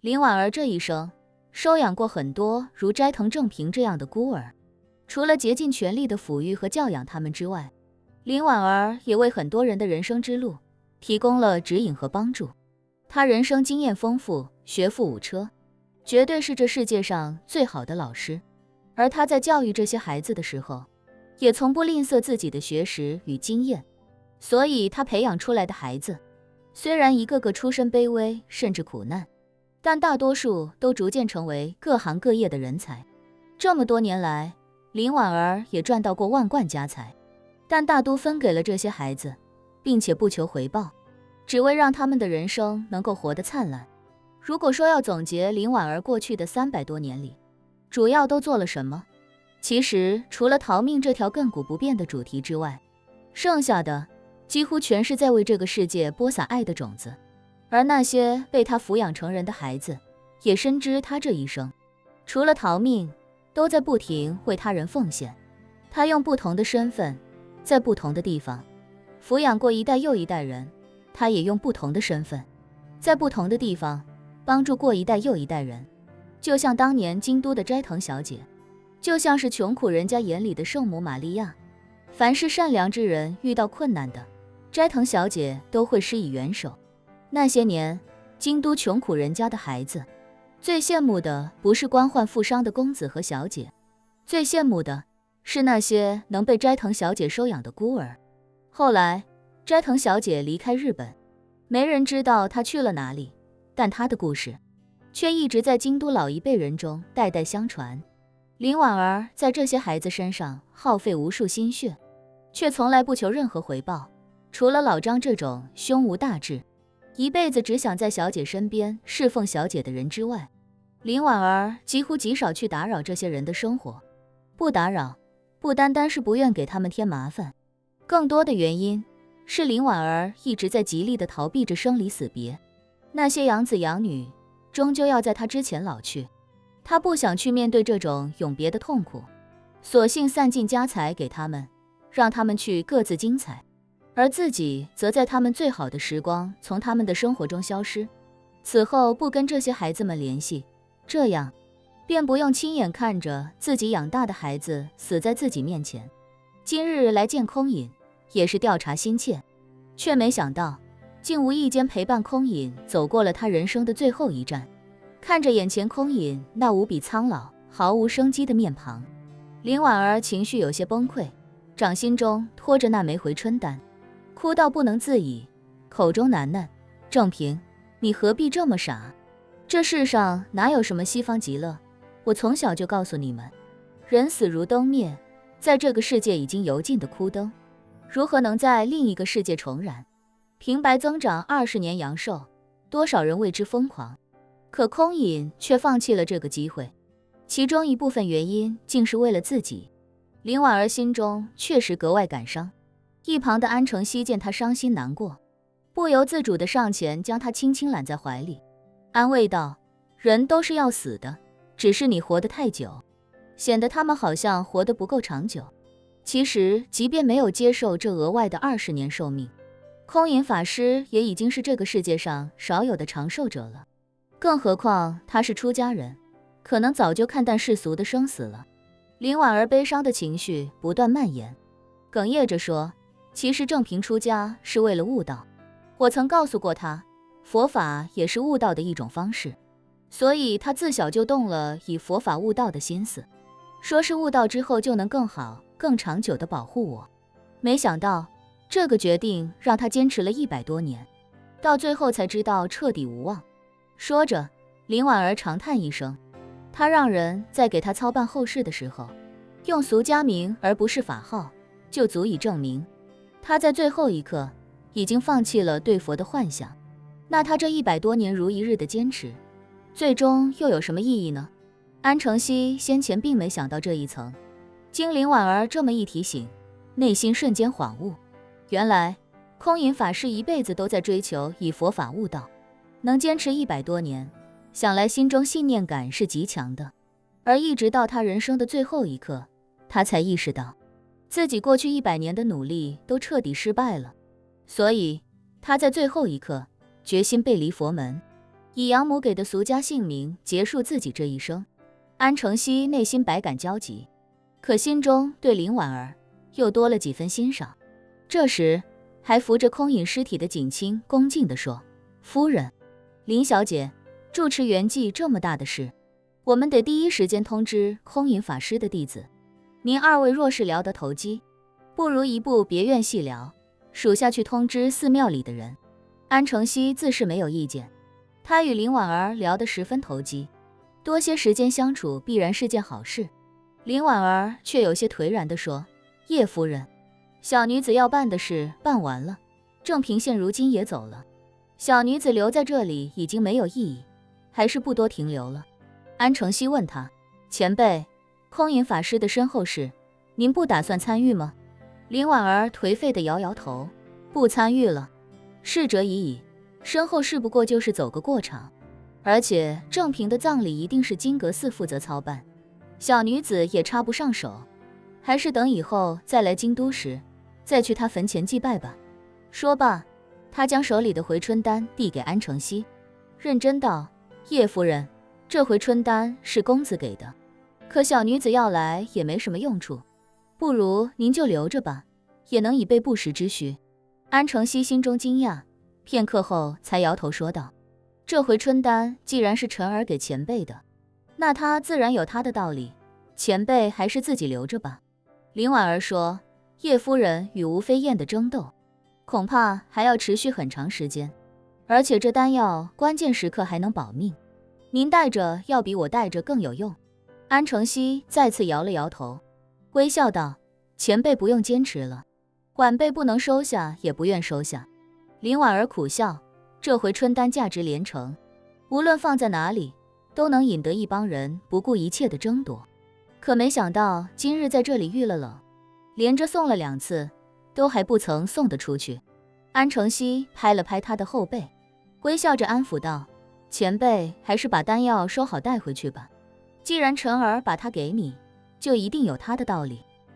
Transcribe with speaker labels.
Speaker 1: 林婉儿这一生收养过很多如斋藤正平这样的孤儿，除了竭尽全力的抚育和教养他们之外，林婉儿也为很多人的人生之路提供了指引和帮助。她人生经验丰富，学富五车，绝对是这世界上最好的老师。而她在教育这些孩子的时候，也从不吝啬自己的学识与经验，所以她培养出来的孩子，虽然一个个出身卑微甚至苦难，但大多数都逐渐成为各行各业的人才。这么多年来，林婉儿也赚到过万贯家财，但大都分给了这些孩子，并且不求回报，只为让他们的人生能够活得灿烂。如果说要总结林婉儿过去的300多年里，主要都做了什么？其实除了逃命这条亘古不变的主题之外，剩下的几乎全是在为这个世界播撒爱的种子。而那些被她抚养成人的孩子，也深知她这一生除了逃命，都在不停为他人奉献。她用不同的身份，在不同的地方抚养过一代又一代人，她也用不同的身份，在不同的地方帮助过一代又一代人。就像当年京都的斋藤小姐，就像是穷苦人家眼里的圣母玛利亚。凡是善良之人遇到困难的，斋藤小姐都会施以援手。那些年，京都穷苦人家的孩子，最羡慕的不是官宦富商的公子和小姐，最羡慕的是那些能被斋藤小姐收养的孤儿。后来，斋藤小姐离开日本，没人知道她去了哪里，但她的故事却一直在京都老一辈人中代代相传。林婉儿在这些孩子身上耗费无数心血，却从来不求任何回报。除了老张这种胸无大志，一辈子只想在小姐身边侍奉小姐的人之外，林婉儿几乎极少去打扰这些人的生活。不打扰，不单单是不愿给他们添麻烦，更多的原因是林婉儿一直在极力地逃避着生离死别。那些养子养女终究要在她之前老去，她不想去面对这种永别的痛苦，索性散尽家财给他们，让他们去各自精彩，而自己则在他们最好的时光从他们的生活中消失，此后不跟这些孩子们联系，这样便不用亲眼看着自己养大的孩子死在自己面前。今日来见空隐，也是调查心切，却没想到竟无意间陪伴空隐走过了他人生的最后一站。看着眼前空隐那无比苍老毫无生机的面庞，林婉儿情绪有些崩溃，掌心中托着那枚回春丹，哭到不能自已，口中喃喃：正平，你何必这么傻？这世上哪有什么西方极乐？我从小就告诉你们，人死如灯灭，在这个世界已经油尽的枯灯，如何能在另一个世界重燃？平白增长20年阳寿，多少人为之疯狂，可空隐却放弃了这个机会，其中一部分原因竟是为了自己。林婉儿心中确实格外感伤，一旁的安承熙见她伤心难过，不由自主地上前将她轻轻揽在怀里，安慰道：人都是要死的，只是你活得太久，显得他们好像活得不够长久。其实即便没有接受这额外的20年寿命，空隐法师也已经是这个世界上少有的长寿者了，更何况他是出家人，可能早就看淡世俗的生死了。林婉儿悲伤的情绪不断蔓延，哽咽着说：其实正平出家是为了悟道，我曾告诉过他，佛法也是悟道的一种方式，所以他自小就动了以佛法悟道的心思，说是悟道之后就能更好更长久地保护我。没想到这个决定让他坚持了100多年，到最后才知道彻底无望。说着，林婉儿长叹一声，她让人在给她操办后事的时候用俗家名而不是法号，就足以证明她在最后一刻已经放弃了对佛的幻想。那她这100多年如一日的坚持，最终又有什么意义呢？安承熙先前并没想到这一层，经林婉儿这么一提醒，内心瞬间恍悟，原来空隐法师一辈子都在追求以佛法悟道，能坚持100多年，想来心中信念感是极强的。而一直到他人生的最后一刻，他才意识到自己过去100年的努力都彻底失败了，所以他在最后一刻决心背离佛门，以养母给的俗家性命结束自己这一生。安承熙内心百感交集，可心中对林婉儿又多了几分欣赏。这时，还扶着空隐尸体的景清恭敬地说：“夫人，林小姐，住持圆寂这么大的事，我们得第一时间通知空隐法师的弟子。您二位若是聊得投机，不如一步别院细聊，属下去通知寺庙里的人。”安承熙自是没有意见，他与林婉儿聊得十分投机，多些时间相处必然是件好事。林婉儿却有些颓然地说：“叶夫人，小女子要办的事办完了，正平县如今也走了，小女子留在这里已经没有意义，还是不多停留了。”安承熙问他：“前辈，空隐法师的身后事，您不打算参与吗？”林婉儿颓废地摇摇头：“不参与了，逝者已矣，身后事不过就是走个过场，而且正平的葬礼一定是金阁寺负责操办，小女子也插不上手，还是等以后再来京都时，再去他坟前祭拜吧。”说罢，他将手里的回春丹递给安承熙，认真道：“叶夫人，这回春丹是公子给的，可小女子要来也没什么用处，不如您就留着吧，也能以备不时之需。”安承熙心中惊讶，片刻后才摇头说道：“这回春丹既然是晨儿给前辈的，那他自然有他的道理，前辈还是自己留着吧。”林婉儿说：“叶夫人与吴飞燕的争斗，恐怕还要持续很长时间，而且这丹药关键时刻还能保命，您带着要比我带着更有用。”安承熙再次摇了摇头，微笑道：“前辈不用坚持了，晚辈不能收下也不愿收下。”林婉儿苦笑，这回春丹价值连城，无论放在哪里，都能引得一帮人不顾一切的争夺。可没想到今日在这里遇了冷，连着送了2次，都还不曾送得出去。安承熙拍了拍他的后背，微笑着安抚道：“前辈还是把丹药收好带回去吧，既然晨儿把它给你，就一定有他的道理。”